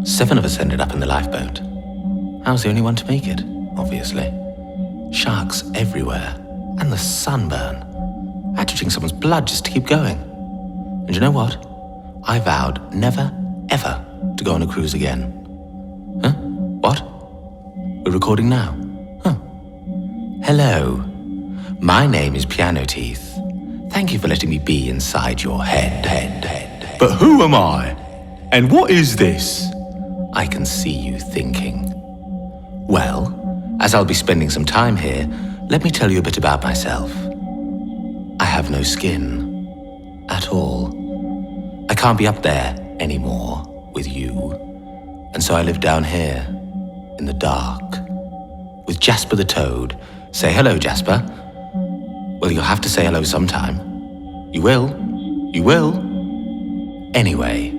7 of us ended up in the lifeboat. I was the only one to make it, obviously. Sharks everywhere, and the sunburn. I had to drink someone's blood just to keep going. And you know what? I vowed never, ever to go on a cruise again. Huh? What? We're recording now? Huh. Hello. My name is Piano Teeth. Thank you for letting me be inside your head. But who am I? And what is this? I can see you thinking. Well, as I'll be spending some time here, let me tell you a bit about myself. I have no skin. At all. I can't be up there anymore with you. And so I live down here, in the dark, with Jasper the Toad. Say hello, Jasper. Well, you'll have to say hello sometime. You will. You will. Anyway,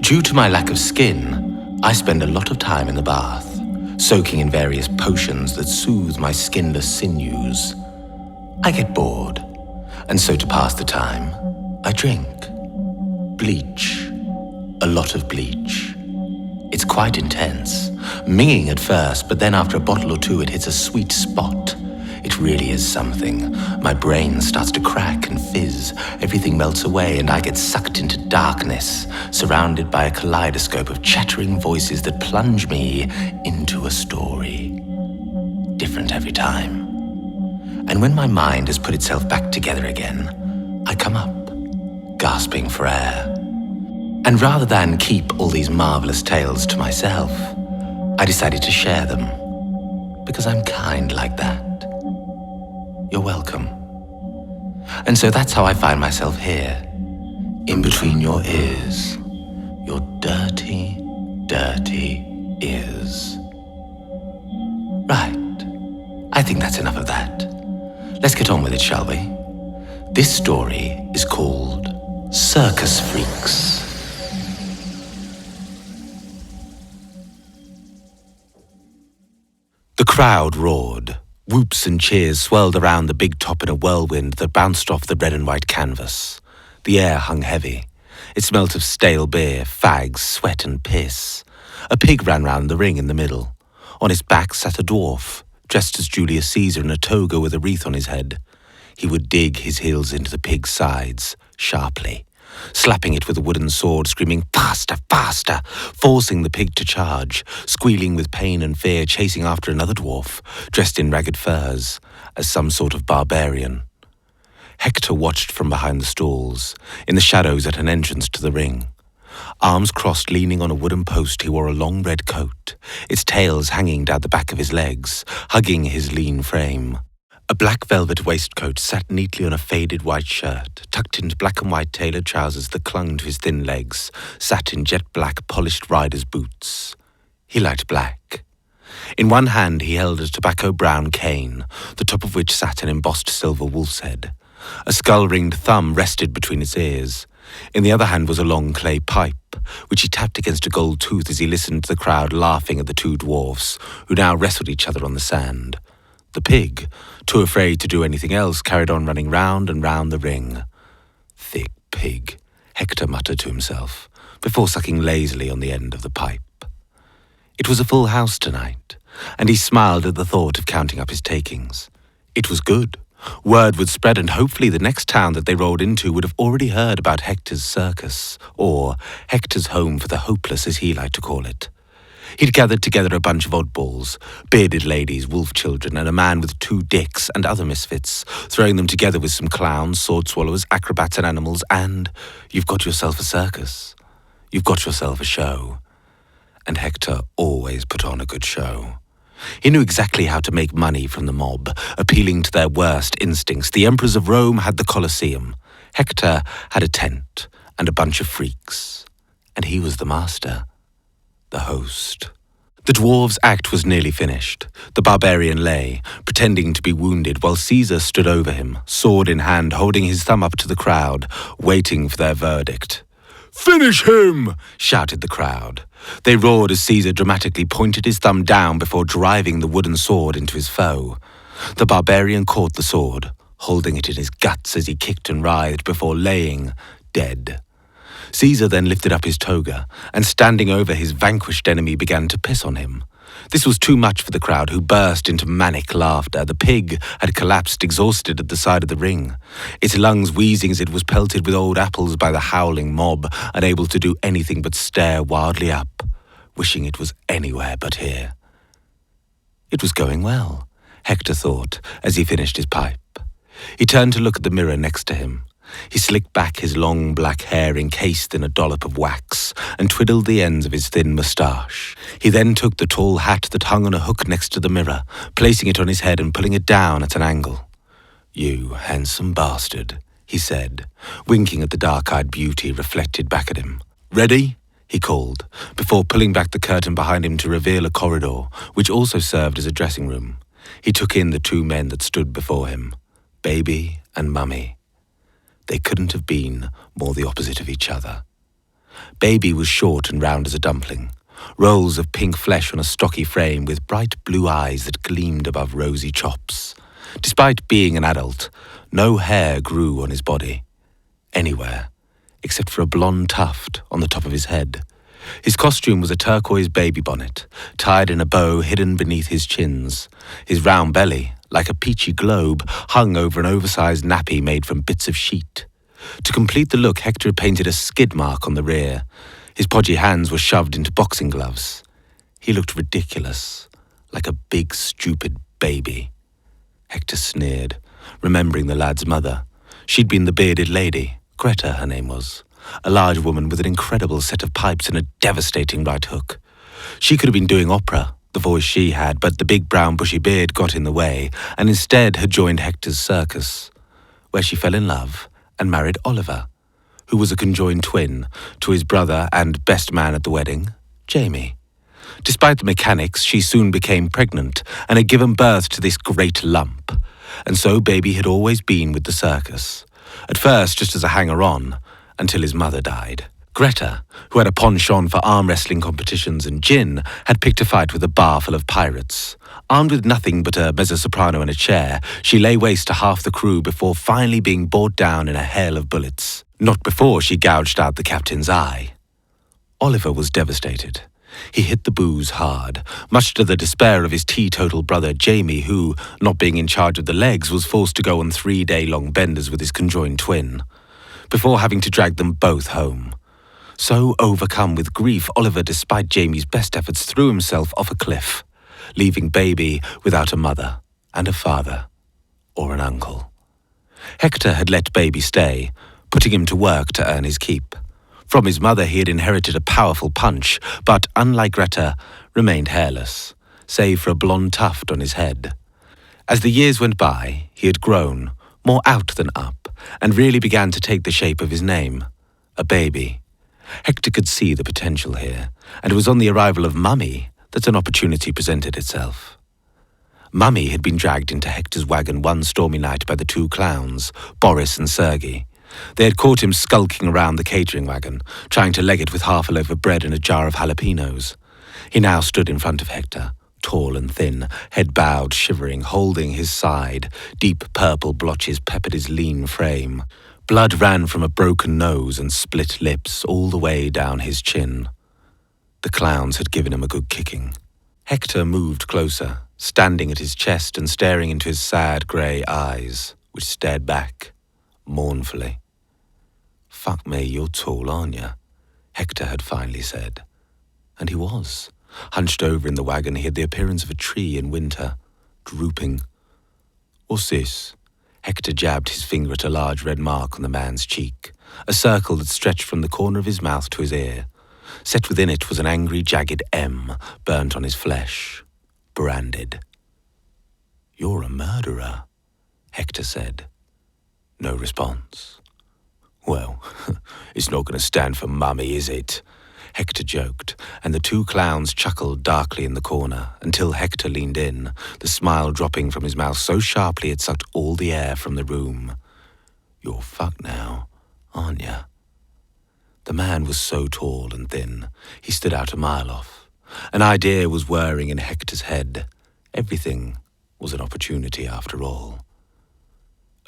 due to my lack of skin, I spend a lot of time in the bath, soaking in various potions that soothe my skinless sinews. I get bored, and so to pass the time, I drink. Bleach. A lot of bleach. It's quite intense, minging at first, but then after a bottle or two it hits a sweet spot. It really is something. My brain starts to crack and fizz, everything melts away, and I get sucked into darkness, surrounded by a kaleidoscope of chattering voices that plunge me into a story. Different every time. And when my mind has put itself back together again, I come up, gasping for air. And rather than keep all these marvellous tales to myself, I decided to share them, because I'm kind like that. You're welcome. And so that's how I find myself here, in between your ears, your dirty, dirty ears. Right, I think that's enough of that. Let's get on with it, shall we? This story is called Circus Freaks. The crowd roared. Whoops and cheers swirled around the big top in a whirlwind that bounced off the red and white canvas. The air hung heavy. It smelt of stale beer, fags, sweat and piss. A pig ran round the ring in the middle. On his back sat a dwarf, dressed as Julius Caesar in a toga with a wreath on his head. He would dig his heels into the pig's sides, sharply, slapping it with a wooden sword, screaming, "Faster, faster!" forcing the pig to charge, squealing with pain and fear, chasing after another dwarf, dressed in ragged furs, as some sort of barbarian. Hector watched from behind the stalls, in the shadows at an entrance to the ring. Arms crossed, leaning on a wooden post, he wore a long red coat, its tails hanging down the back of his legs, hugging his lean frame. A black velvet waistcoat sat neatly on a faded white shirt, tucked into black and white tailored trousers that clung to his thin legs, sat in jet black polished rider's boots. He liked black. In one hand he held a tobacco-brown cane, the top of which sat an embossed silver wolf's head. A skull-ringed thumb rested between his ears. In the other hand was a long clay pipe, which he tapped against a gold tooth as he listened to the crowd laughing at the two dwarfs, who now wrestled each other on the sand. The pig, too afraid to do anything else, carried on running round and round the ring. Thick pig, Hector muttered to himself, before sucking lazily on the end of the pipe. It was a full house tonight, and he smiled at the thought of counting up his takings. It was good. Word would spread, and hopefully the next town that they rolled into would have already heard about Hector's circus, or Hector's home for the hopeless, as he liked to call it. He'd gathered together a bunch of oddballs, bearded ladies, wolf children, and a man with 2 dicks and other misfits, throwing them together with some clowns, sword swallowers, acrobats and animals, and you've got yourself a circus. You've got yourself a show. And Hector always put on a good show. He knew exactly how to make money from the mob, appealing to their worst instincts. The emperors of Rome had the Colosseum. Hector had a tent and a bunch of freaks. And he was the master. The host. The dwarves' act was nearly finished. The barbarian lay, pretending to be wounded, while Caesar stood over him, sword in hand, holding his thumb up to the crowd, waiting for their verdict. "Finish him!" shouted the crowd. They roared as Caesar dramatically pointed his thumb down before driving the wooden sword into his foe. The barbarian caught the sword, holding it in his guts as he kicked and writhed before laying dead. Caesar then lifted up his toga, and standing over his vanquished enemy began to piss on him. This was too much for the crowd, who burst into manic laughter. The pig had collapsed exhausted at the side of the ring, its lungs wheezing as it was pelted with old apples by the howling mob, unable to do anything but stare wildly up, wishing it was anywhere but here. It was going well, Hector thought, as he finished his pipe. He turned to look at the mirror next to him. He slicked back his long black hair encased in a dollop of wax and twiddled the ends of his thin moustache. He then took the tall hat that hung on a hook next to the mirror, placing it on his head and pulling it down at an angle. "You handsome bastard," he said, winking at the dark-eyed beauty reflected back at him. "Ready?" he called, before pulling back the curtain behind him to reveal a corridor, which also served as a dressing room. He took in the two men that stood before him, Baby and Mummy. They couldn't have been more the opposite of each other. Baby was short and round as a dumpling, rolls of pink flesh on a stocky frame with bright blue eyes that gleamed above rosy chops. Despite being an adult, no hair grew on his body, anywhere, except for a blonde tuft on the top of his head. His costume was a turquoise baby bonnet, tied in a bow hidden beneath his chins. His round belly, like a peachy globe, hung over an oversized nappy made from bits of sheet. To complete the look, Hector painted a skid mark on the rear. His podgy hands were shoved into boxing gloves. He looked ridiculous, like a big, stupid baby. Hector sneered, remembering the lad's mother. She'd been the bearded lady, Greta her name was, a large woman with an incredible set of pipes and a devastating right hook. She could have been doing opera, the voice she had, but the big brown bushy beard got in the way, and instead had joined Hector's circus, where she fell in love and married Oliver, who was a conjoined twin to his brother and best man at the wedding, Jamie. Despite the mechanics, she soon became pregnant and had given birth to this great lump, and so Baby had always been with the circus, at first just as a hanger-on, until his mother died. Greta, who had a penchant for arm wrestling competitions and gin, had picked a fight with a bar full of pirates. Armed with nothing but a mezzo-soprano and a chair, she lay waste to half the crew before finally being brought down in a hail of bullets. Not before she gouged out the captain's eye. Oliver was devastated. He hit the booze hard, much to the despair of his teetotal brother Jamie, who, not being in charge of the legs, was forced to go on 3-day-long benders with his conjoined twin, before having to drag them both home. So overcome with grief, Oliver, despite Jamie's best efforts, threw himself off a cliff, leaving Baby without a mother and a father or an uncle. Hector had let Baby stay, putting him to work to earn his keep. From his mother he had inherited a powerful punch, but, unlike Greta, remained hairless, save for a blonde tuft on his head. As the years went by, he had grown, more out than up, and really began to take the shape of his name, a baby. Hector could see the potential here, and it was on the arrival of Mummy that an opportunity presented itself. Mummy had been dragged into Hector's wagon one stormy night by the two clowns, Boris and Sergei. They had caught him skulking around the catering wagon, trying to leg it with half a loaf of bread and a jar of jalapenos. He now stood in front of Hector, tall and thin, head bowed, shivering, holding his side. Deep purple blotches peppered his lean frame. Blood ran from a broken nose and split lips all the way down his chin. The clowns had given him a good kicking. Hector moved closer, standing at his chest and staring into his sad grey eyes, which stared back, mournfully. "Fuck me, you're tall, aren't you?" Hector had finally said. And he was. Hunched over in the wagon, he had the appearance of a tree in winter, drooping. "What's this?" Hector jabbed his finger at a large red mark on the man's cheek, a circle that stretched from the corner of his mouth to his ear. Set within it was an angry, jagged M, burnt on his flesh, branded. "You're a murderer," Hector said. No response. "Well, it's not going to stand for Mummy, is it?" Hector joked, and the two clowns chuckled darkly in the corner until Hector leaned in, the smile dropping from his mouth so sharply it sucked all the air from the room. "You're fucked now, aren't you?" The man was so tall and thin, he stood out a mile off. An idea was whirring in Hector's head. Everything was an opportunity after all.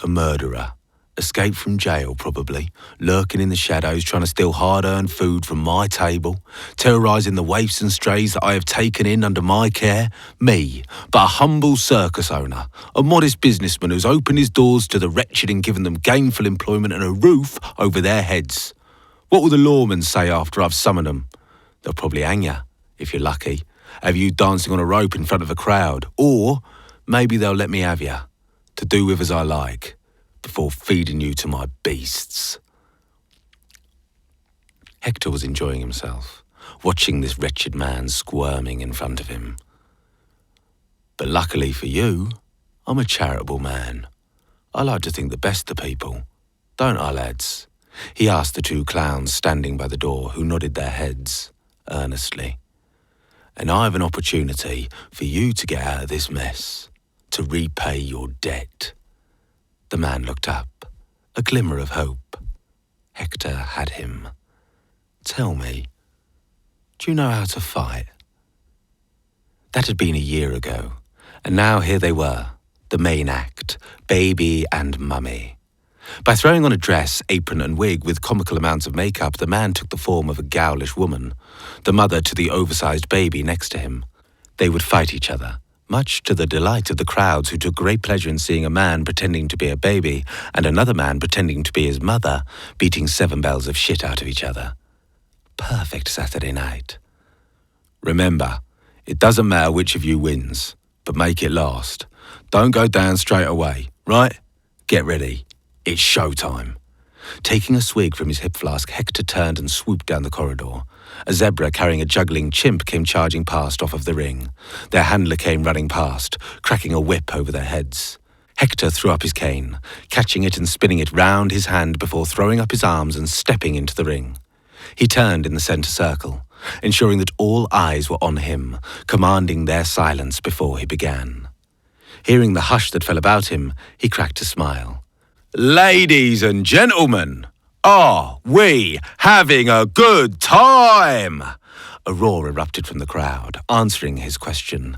"A murderer, Escaped from jail, probably, lurking in the shadows, trying to steal hard-earned food from my table, terrorising the waifs and strays that I have taken in under my care. Me, but a humble circus owner, a modest businessman who's opened his doors to the wretched and given them gainful employment and a roof over their heads. What will the lawmen say after I've summoned them? They'll probably hang you, if you're lucky, have you dancing on a rope in front of a crowd, or maybe they'll let me have you, to do with as I like, before feeding you to my beasts. Hector was enjoying himself, watching this wretched man squirming in front of him. But luckily for you, I'm a charitable man. I like to think the best of people, don't I, lads? He asked the two clowns standing by the door, who nodded their heads earnestly. And I have an opportunity for you to get out of this mess, to repay your debt. The man looked up, a glimmer of hope. Hector had him. Tell me, do you know how to fight? That had been a year ago, and now here they were, the main act, Baby and Mummy. By throwing on a dress, apron and wig with comical amounts of makeup, the man took the form of a ghoulish woman, the mother to the oversized baby next to him. They would fight each other, much to the delight of the crowds who took great pleasure in seeing a man pretending to be a baby and another man pretending to be his mother, beating 7 bells of shit out of each other. Perfect Saturday night. Remember, it doesn't matter which of you wins, but make it last. Don't go down straight away, right? Get ready. It's showtime. Taking a swig from his hip flask, Hector turned and swooped down the corridor. A zebra carrying a juggling chimp came charging past off of the ring. Their handler came running past, cracking a whip over their heads. Hector threw up his cane, catching it and spinning it round his hand before throwing up his arms and stepping into the ring. He turned in the centre circle, ensuring that all eyes were on him, commanding their silence before he began. Hearing the hush that fell about him, he cracked a smile. Ladies and gentlemen, are we having a good time? A roar erupted from the crowd, answering his question.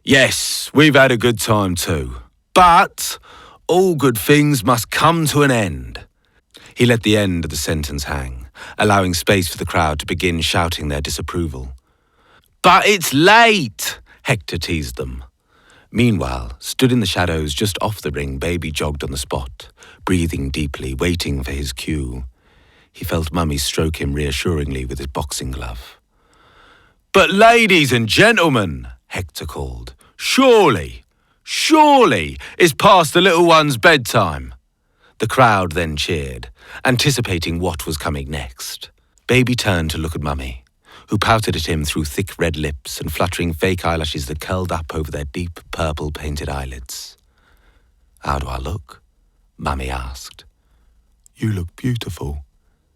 Yes, we've had a good time too. But all good things must come to an end. He let the end of the sentence hang, allowing space for the crowd to begin shouting their disapproval. But it's late, Hector teased them. Meanwhile, stood in the shadows just off the ring, Baby jogged on the spot, breathing deeply, waiting for his cue. He felt Mummy stroke him reassuringly with his boxing glove. But ladies and gentlemen, Hector called, surely it's past the little one's bedtime. The crowd then cheered, anticipating what was coming next. Baby turned to look at Mummy, who pouted at him through thick red lips and fluttering fake eyelashes that curled up over their deep purple painted eyelids. How do I look? Mummy asked. You look beautiful,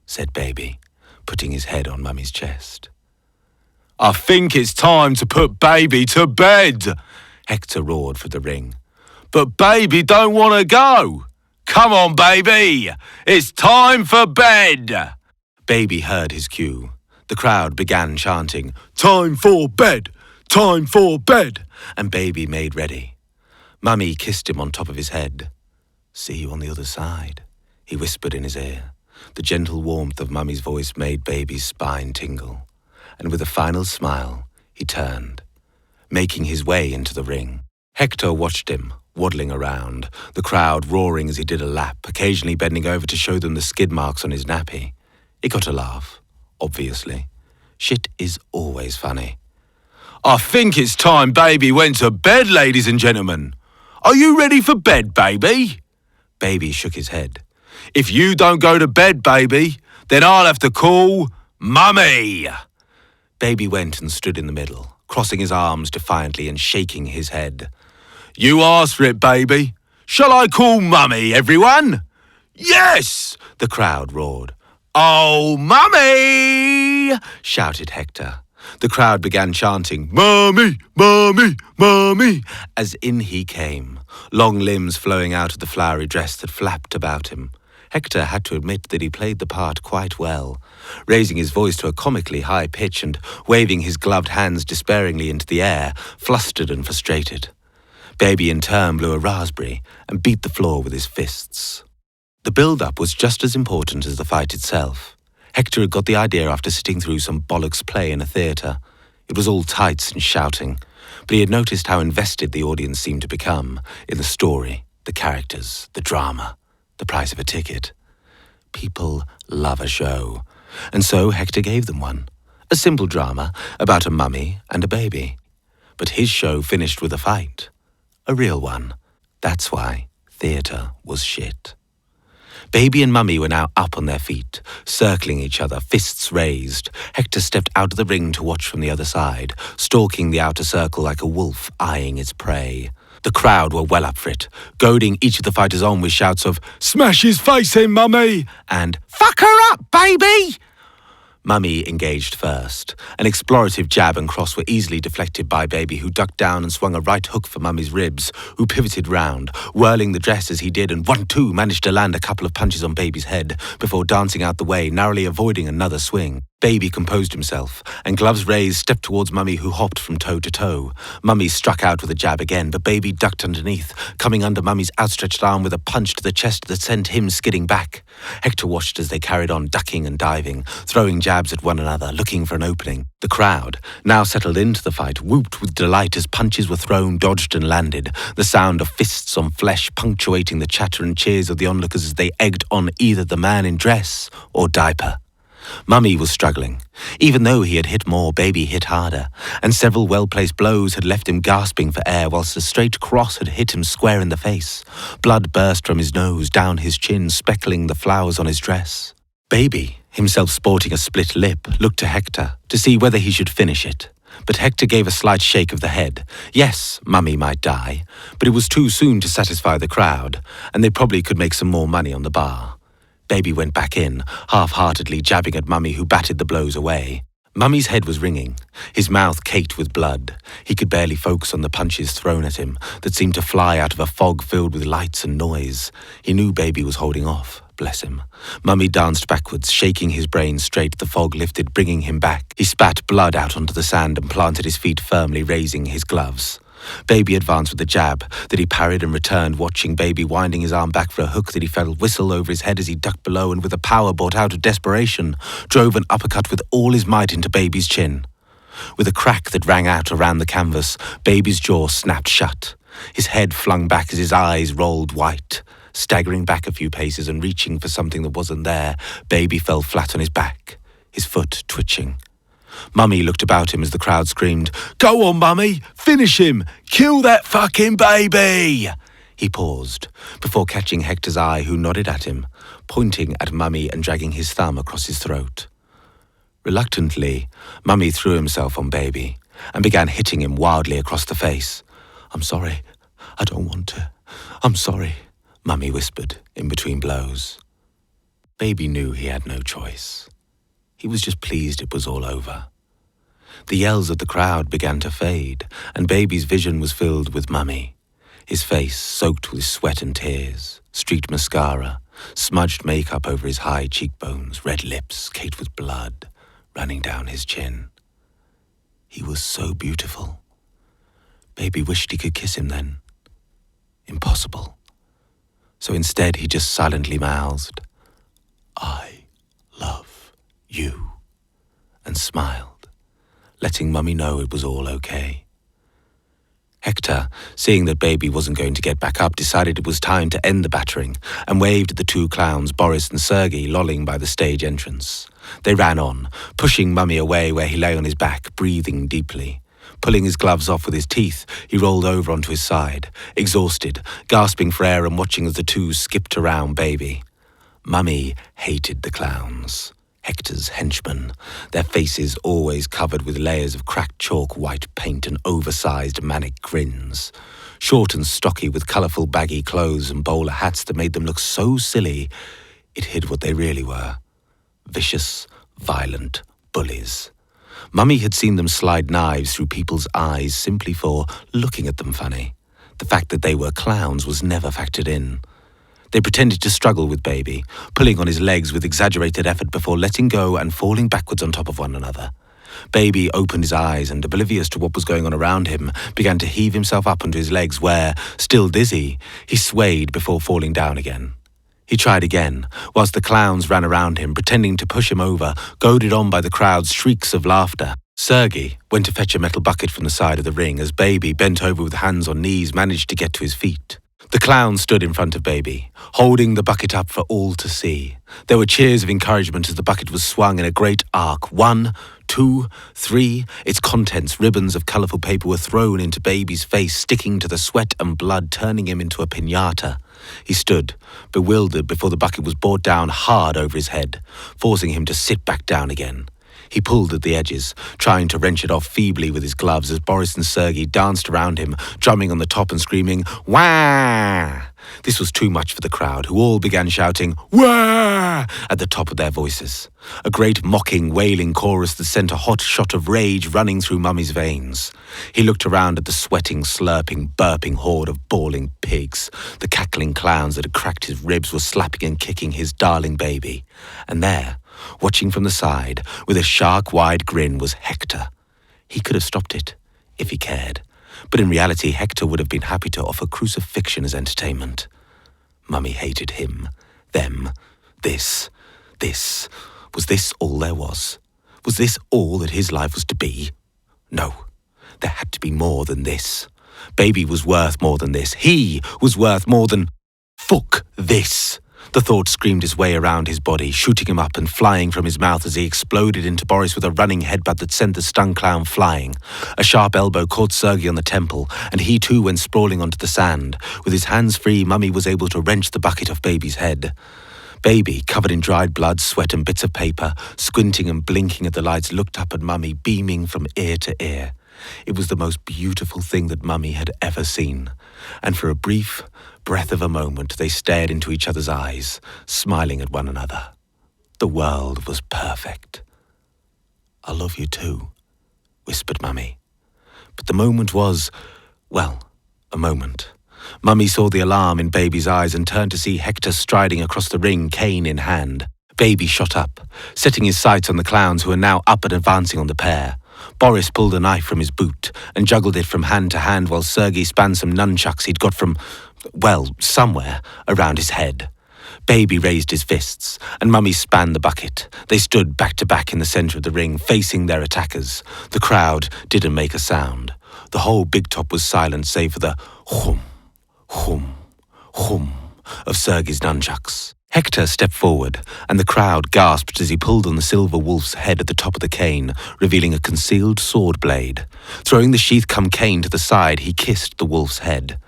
said Baby, putting his head on Mummy's chest. I think it's time to put Baby to bed, Hector roared from the ring. But Baby don't want to go. Come on, Baby, it's time for bed. Baby heard his cue. The crowd began chanting, time for bed, time for bed, and Baby made ready. Mummy kissed him on top of his head. See you on the other side, he whispered in his ear. The gentle warmth of Mummy's voice made Baby's spine tingle, and with a final smile, he turned, making his way into the ring. Hector watched him, waddling around, the crowd roaring as he did a lap, occasionally bending over to show them the skid marks on his nappy. He got a laugh, obviously. Shit is always funny. I think it's time Baby went to bed, ladies and gentlemen. Are you ready for bed, Baby? Baby shook his head. If you don't go to bed, Baby, then I'll have to call Mummy. Baby went and stood in the middle, crossing his arms defiantly and shaking his head. You asked for it, Baby. Shall I call Mummy, everyone? Yes, the crowd roared. Oh, Mummy! Shouted Hector. The crowd began chanting, Mummy, Mummy, Mummy, as in he came, long limbs flowing out of the flowery dress that flapped about him. Hector had to admit that he played the part quite well, raising his voice to a comically high pitch and waving his gloved hands despairingly into the air, flustered and frustrated. Baby in turn blew a raspberry and beat the floor with his fists. The build-up was just as important as the fight itself. Hector had got the idea after sitting through some bollocks play in a theatre. It was all tights and shouting, but he had noticed how invested the audience seemed to become in the story, the characters, the drama, the price of a ticket. People love a show, and so Hector gave them one. A simple drama about a mummy and a baby. But his show finished with a fight. A real one. That's why theatre was shit. Baby and Mummy were now up on their feet, circling each other, fists raised. Hector stepped out of the ring to watch from the other side, stalking the outer circle like a wolf eyeing its prey. The crowd were well up for it, goading each of the fighters on with shouts of, "Smash his face in, Mummy!" and "Fuck her up, baby!" Mummy engaged first. An explorative jab and cross were easily deflected by Baby, who ducked down and swung a right hook for Mummy's ribs, who pivoted round, whirling the dress as he did, and 1-2 managed to land a couple of punches on Baby's head before dancing out the way, narrowly avoiding another swing. Baby composed himself, and gloves raised stepped towards Mummy, who hopped from toe to toe. Mummy struck out with a jab again, but Baby ducked underneath, coming under Mummy's outstretched arm with a punch to the chest that sent him skidding back. Hector watched as they carried on ducking and diving, throwing jabs at one another, looking for an opening. The crowd, now settled into the fight, whooped with delight as punches were thrown, dodged and landed, the sound of fists on flesh punctuating the chatter and cheers of the onlookers as they egged on either the man in dress or diaper. Mummy was struggling. Even though he had hit more, Baby hit harder, and several well-placed blows had left him gasping for air, whilst a straight cross had hit him square in the face. Blood burst from his nose, down his chin, speckling the flowers on his dress. Baby, himself sporting a split lip, looked to Hector to see whether he should finish it. But Hector gave a slight shake of the head. Yes, Mummy might die, but it was too soon to satisfy the crowd, and they probably could make some more money on the bar. Baby went back in, half-heartedly jabbing at Mummy, who batted the blows away. Mummy's head was ringing, his mouth caked with blood. He could barely focus on the punches thrown at him that seemed to fly out of a fog filled with lights and noise. He knew Baby was holding off, bless him. Mummy danced backwards, shaking his brain straight. The fog lifted, bringing him back. He spat blood out onto the sand and planted his feet firmly, raising his gloves. Baby advanced with a jab that he parried and returned, watching Baby winding his arm back for a hook that he felt whistle over his head as he ducked below, and with a power brought out of desperation, drove an uppercut with all his might into Baby's chin. With a crack that rang out around the canvas, Baby's jaw snapped shut. His head flung back as his eyes rolled white. Staggering back a few paces and reaching for something that wasn't there, Baby fell flat on his back, his foot twitching. Mummy looked about him as the crowd screamed, "Go on, Mummy! Finish him! Kill that fucking baby!" He paused, before catching Hector's eye, who nodded at him, pointing at Mummy and dragging his thumb across his throat. Reluctantly, Mummy threw himself on Baby and began hitting him wildly across the face. "I'm sorry. I don't want to. I'm sorry," Mummy whispered in between blows. Baby knew he had no choice. He was just pleased it was all over. The yells of the crowd began to fade, and Baby's vision was filled with Mummy, his face soaked with sweat and tears, streaked mascara, smudged makeup over his high cheekbones, red lips caked with blood running down his chin. He was so beautiful. Baby wished he could kiss him then. Impossible. So instead he just silently mouthed, "I love you," and smiled, letting Mummy know it was all okay. Hector, seeing that Baby wasn't going to get back up, decided it was time to end the battering and waved at the two clowns, Boris and Sergei, lolling by the stage entrance. They ran on, pushing Mummy away where he lay on his back, breathing deeply. Pulling his gloves off with his teeth, he rolled over onto his side, exhausted, gasping for air and watching as the two skipped around Baby. Mummy hated the clowns. Hector's henchmen, their faces always covered with layers of cracked chalk white paint and oversized manic grins. Short and stocky with colourful baggy clothes and bowler hats that made them look so silly, it hid what they really were. Vicious, violent bullies. Mummy had seen them slide knives through people's eyes simply for looking at them funny. The fact that they were clowns was never factored in. They pretended to struggle with Baby, pulling on his legs with exaggerated effort before letting go and falling backwards on top of one another. Baby opened his eyes and, oblivious to what was going on around him, began to heave himself up onto his legs where, still dizzy, he swayed before falling down again. He tried again, whilst the clowns ran around him, pretending to push him over, goaded on by the crowd's shrieks of laughter. Sergei went to fetch a metal bucket from the side of the ring as Baby, bent over with hands on knees, managed to get to his feet. The clown stood in front of Baby, holding the bucket up for all to see. There were cheers of encouragement as the bucket was swung in a great arc. 1, 2, 3. Its contents, ribbons of colourful paper, were thrown into Baby's face, sticking to the sweat and blood, turning him into a piñata. He stood, bewildered, before the bucket was brought down hard over his head, forcing him to sit back down again. He pulled at the edges, trying to wrench it off feebly with his gloves as Boris and Sergei danced around him, drumming on the top and screaming, "Wah!" This was too much for the crowd, who all began shouting, "Wah!" at the top of their voices. A great mocking, wailing chorus that sent a hot shot of rage running through Mummy's veins. He looked around at the sweating, slurping, burping horde of bawling pigs. The cackling clowns that had cracked his ribs were slapping and kicking his darling Baby. And there, watching from the side, with a shark-wide grin, was Hector. He could have stopped it, if he cared. But in reality, Hector would have been happy to offer crucifixion as entertainment. Mummy hated him, them, this. Was this all there was? Was this all that his life was to be? No, there had to be more than this. Baby was worth more than this. He was worth more than... Fuck this! The thought screamed his way around his body, shooting him up and flying from his mouth as he exploded into Boris with a running headbutt that sent the stung clown flying. A sharp elbow caught Sergei on the temple, and he too went sprawling onto the sand. With his hands free, Mummy was able to wrench the bucket off Baby's head. Baby, covered in dried blood, sweat and bits of paper, squinting and blinking at the lights, looked up at Mummy, beaming from ear to ear. It was the most beautiful thing that Mummy had ever seen, and for a brief breath of a moment they stared into each other's eyes, smiling at one another. The world was perfect. "I love you too," whispered Mummy. But the moment was, well, a moment. Mummy saw the alarm in Baby's eyes and turned to see Hector striding across the ring, cane in hand. Baby shot up, setting his sights on the clowns who were now up and advancing on the pair. Boris pulled a knife from his boot and juggled it from hand to hand while Sergei span some nunchucks he'd got from, well, somewhere around his head. Baby raised his fists, and Mummy spanned the bucket. They stood back to back in the centre of the ring, facing their attackers. The crowd didn't make a sound. The whole big top was silent, save for the hum, hum, hum of Sergei's nunchucks. Hector stepped forward, and the crowd gasped as he pulled on the silver wolf's head at the top of the cane, revealing a concealed sword blade. Throwing the sheath-cum cane to the side, he kissed the wolf's head.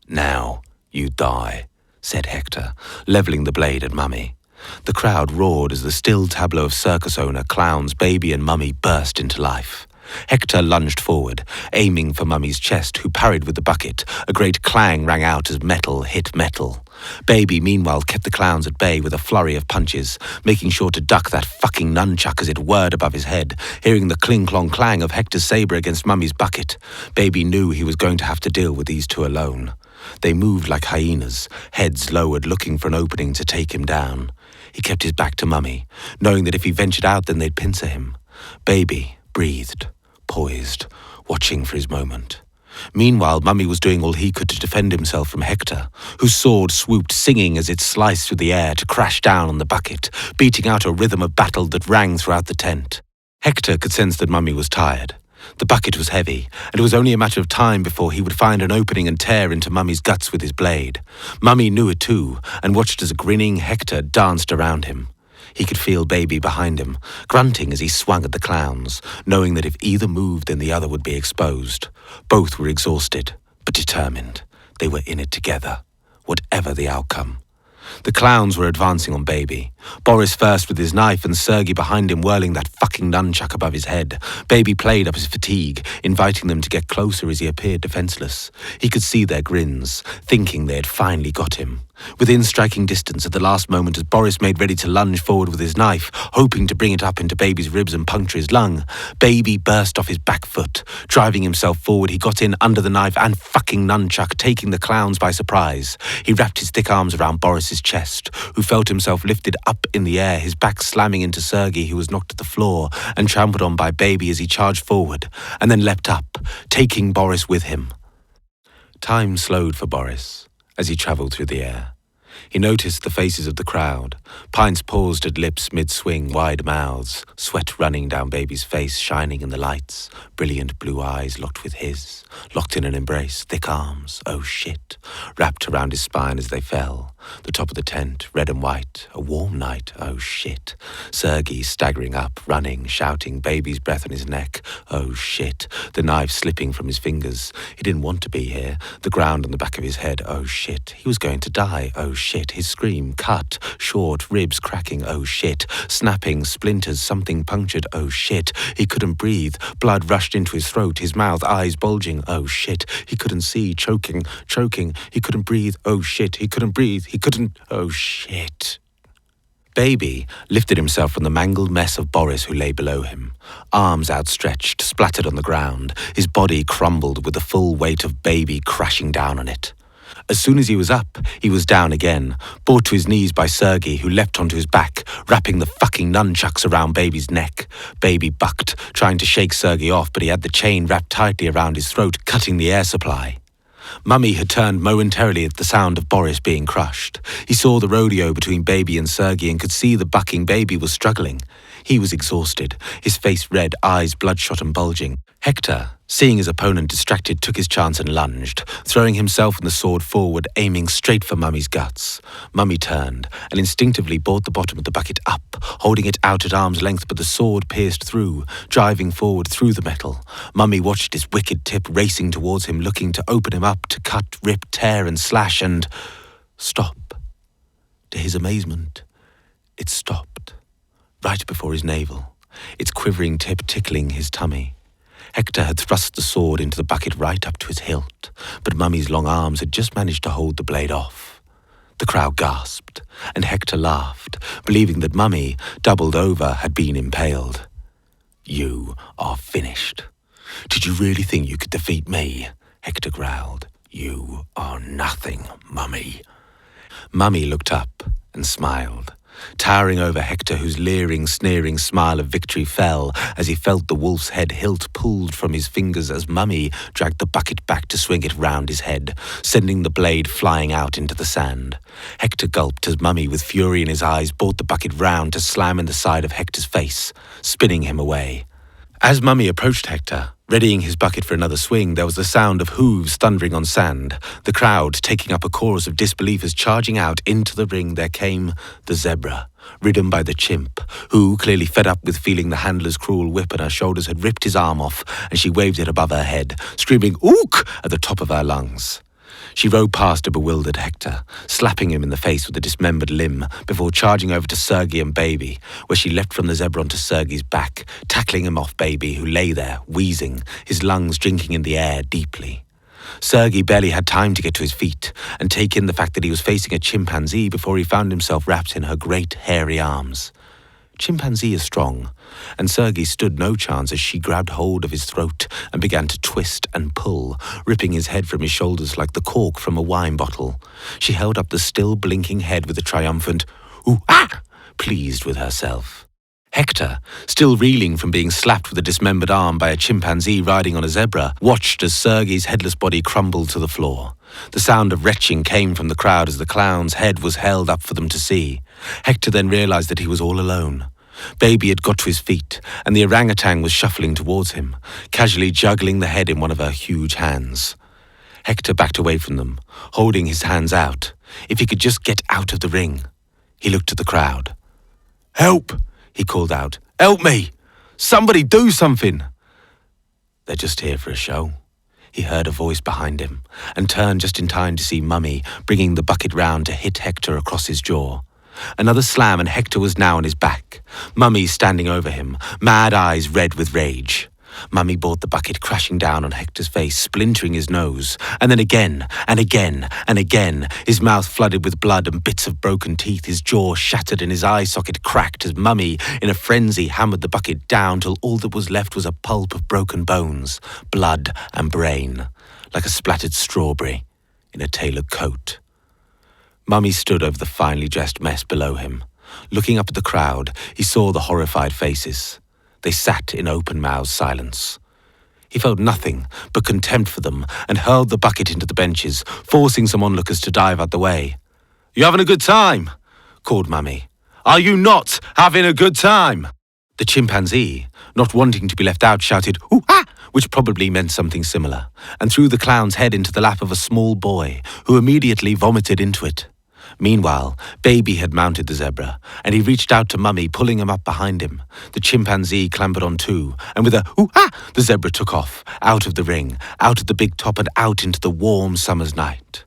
"Now you die," said Hector, levelling the blade at Mummy. The crowd roared as the still tableau of circus owner, clowns, Baby and Mummy burst into life. Hector lunged forward, aiming for Mummy's chest, who parried with the bucket. A great clang rang out as metal hit metal. Baby, meanwhile, kept the clowns at bay with a flurry of punches, making sure to duck that fucking nunchuck as it whirred above his head. Hearing the cling-clong-clang of Hector's sabre against Mummy's bucket, Baby knew he was going to have to deal with these two alone. They moved like hyenas, heads lowered, looking for an opening to take him down. He kept his back to Mummy, knowing that if he ventured out, then they'd pincer him. Baby breathed, poised, watching for his moment. Meanwhile, Mummy was doing all he could to defend himself from Hector, whose sword swooped, singing as it sliced through the air to crash down on the bucket, beating out a rhythm of battle that rang throughout the tent. Hector could sense that Mummy was tired. The bucket was heavy, and it was only a matter of time before he would find an opening and tear into Mummy's guts with his blade. Mummy knew it too, and watched as a grinning Hector danced around him. He could feel Baby behind him, grunting as he swung at the clowns, knowing that if either moved, then the other would be exposed. Both were exhausted, but determined. They were in it together, whatever the outcome. The clowns were advancing on Baby. Boris first with his knife and Sergei behind him whirling that fucking nunchuck above his head. Baby played up his fatigue, inviting them to get closer as he appeared defenseless. He could see their grins, thinking they had finally got him. Within striking distance at the last moment as Boris made ready to lunge forward with his knife, hoping to bring it up into Baby's ribs and puncture his lung, Baby burst off his back foot. Driving himself forward, he got in under the knife and fucking nunchuck, taking the clowns by surprise. He wrapped his thick arms around Boris's chest, who felt himself lifted up in the air, his back slamming into Sergei, who was knocked to the floor and trampled on by Baby as he charged forward, and then leapt up, taking Boris with him. Time slowed for Boris as he travelled through the air. He noticed the faces of the crowd. Pints paused at lips mid-swing, wide mouths, sweat running down baby's face, shining in the lights, brilliant blue eyes locked with his, locked in an embrace, thick arms, oh shit, wrapped around his spine as they fell. The top of the tent, red and white, a warm night, oh shit. Sergei staggering up, running, shouting, baby's breath on his neck, oh shit. The knife slipping from his fingers. He didn't want to be here. The ground on the back of his head, oh shit. He was going to die, oh shit. His scream, cut, short, ribs cracking, oh shit. Snapping, splinters, something punctured, oh shit. He couldn't breathe. Blood rushed into his throat, his mouth, eyes bulging, oh shit. He couldn't see, choking. He couldn't breathe, oh shit. He couldn't breathe. He couldn't, oh shit. Baby lifted himself from the mangled mess of Boris who lay below him. Arms outstretched, splattered on the ground. His body crumbled with the full weight of Baby crashing down on it. As soon as he was up, he was down again, brought to his knees by Sergei, who leapt onto his back, wrapping the fucking nunchucks around Baby's neck. Baby bucked, trying to shake Sergei off, but he had the chain wrapped tightly around his throat, cutting the air supply. Mummy had turned momentarily at the sound of Boris being crushed. He saw the rodeo between Baby and Sergei and could see the bucking Baby was struggling. He was exhausted, his face red, eyes bloodshot and bulging. Hector, seeing his opponent distracted, took his chance and lunged, throwing himself and the sword forward, aiming straight for Mummy's guts. Mummy turned and instinctively brought the bottom of the bucket up, holding it out at arm's length, but the sword pierced through, driving forward through the metal. Mummy watched his wicked tip racing towards him, looking to open him up, to cut, rip, tear and slash, and stop. To his amazement, it stopped, right before his navel, its quivering tip tickling his tummy. Hector had thrust the sword into the bucket right up to its hilt, but Mummy's long arms had just managed to hold the blade off. The crowd gasped, and Hector laughed, believing that Mummy, doubled over, had been impaled. "You are finished. Did you really think you could defeat me?" Hector growled. "You are nothing, Mummy." Mummy looked up and smiled, towering over Hector, whose leering, sneering smile of victory fell as he felt the wolf's head hilt pulled from his fingers as Mummy dragged the bucket back to swing it round his head, sending the blade flying out into the sand. Hector gulped as Mummy, with fury in his eyes, brought the bucket round to slam in the side of Hector's face, spinning him away. As Mummy approached Hector, readying his bucket for another swing, there was the sound of hooves thundering on sand. The crowd taking up a chorus of disbelievers charging out into the ring. There came the zebra, ridden by the chimp, who, clearly fed up with feeling the handler's cruel whip on her shoulders, had ripped his arm off, and she waved it above her head, screaming "Ook!" at the top of her lungs. She rode past a bewildered Hector, slapping him in the face with a dismembered limb, before charging over to Sergei and Baby, where she leapt from the zebra onto Sergei's back, tackling him off Baby, who lay there, wheezing, his lungs drinking in the air deeply. Sergei barely had time to get to his feet and take in the fact that he was facing a chimpanzee before he found himself wrapped in her great hairy arms. Chimpanzee is strong, and Sergei stood no chance as she grabbed hold of his throat and began to twist and pull, ripping his head from his shoulders like the cork from a wine bottle. She held up the still blinking head with a triumphant "Ooh, ah!" pleased with herself. Hector, still reeling from being slapped with a dismembered arm by a chimpanzee riding on a zebra, watched as Sergei's headless body crumbled to the floor. The sound of retching came from the crowd as the clown's head was held up for them to see. Hector then realized that he was all alone. Baby had got to his feet, and the orangutan was shuffling towards him, casually juggling the head in one of her huge hands. Hector backed away from them, holding his hands out. If he could just get out of the ring. He looked at the crowd. "Help!" he called out. "Help me! Somebody do something!" "They're just here for a show." He heard a voice behind him, and turned just in time to see Mummy bringing the bucket round to hit Hector across his jaw. Another slam, and Hector was now on his back, Mummy standing over him, mad eyes red with rage. Mummy brought the bucket crashing down on Hector's face, splintering his nose, and then again, and again, and again, his mouth flooded with blood and bits of broken teeth, his jaw shattered and his eye socket cracked as Mummy, in a frenzy, hammered the bucket down till all that was left was a pulp of broken bones, blood and brain, like a splattered strawberry in a tailored coat. Mummy stood over the finely dressed mess below him. Looking up at the crowd, he saw the horrified faces. They sat in open-mouthed silence. He felt nothing but contempt for them and hurled the bucket into the benches, forcing some onlookers to dive out the way. You having a good time? Called Mummy. Are you not having a good time? The chimpanzee, not wanting to be left out, shouted, "Ooh, ah!" which probably meant something similar, and threw the clown's head into the lap of a small boy, who immediately vomited into it. Meanwhile, Baby had mounted the zebra, and he reached out to Mummy, pulling him up behind him. The chimpanzee clambered on too, and with a "ooh, ah!" the zebra took off, out of the ring, out of the big top, and out into the warm summer's night.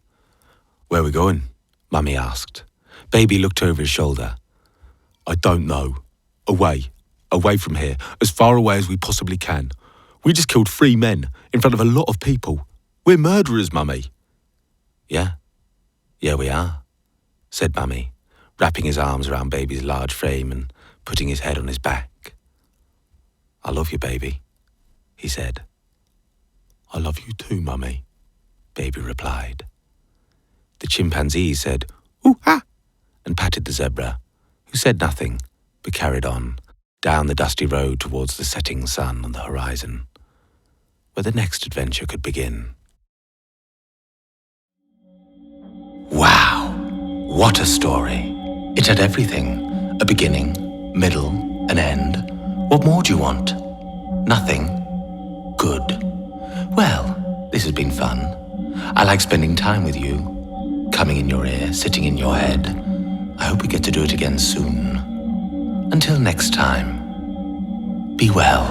"Where are we going?" Mummy asked. Baby looked over his shoulder. "I don't know. Away from here, as far away as we possibly can. We just killed 3 men in front of a lot of people. We're murderers, Mummy." Yeah, we are," said Mummy, wrapping his arms around Baby's large frame and putting his head on his back. "I love you, Baby," he said. "I love you too, Mummy," Baby replied. The chimpanzee said, "Ooh, ah," and patted the zebra, who said nothing, but carried on, down the dusty road towards the setting sun on the horizon, where the next adventure could begin. Wow, what a story. It had everything. A beginning, middle, an end. What more do you want? Nothing? Good. Well, this has been fun. I like spending time with you, coming in your ear, sitting in your head. I hope we get to do it again soon. Until next time, be well.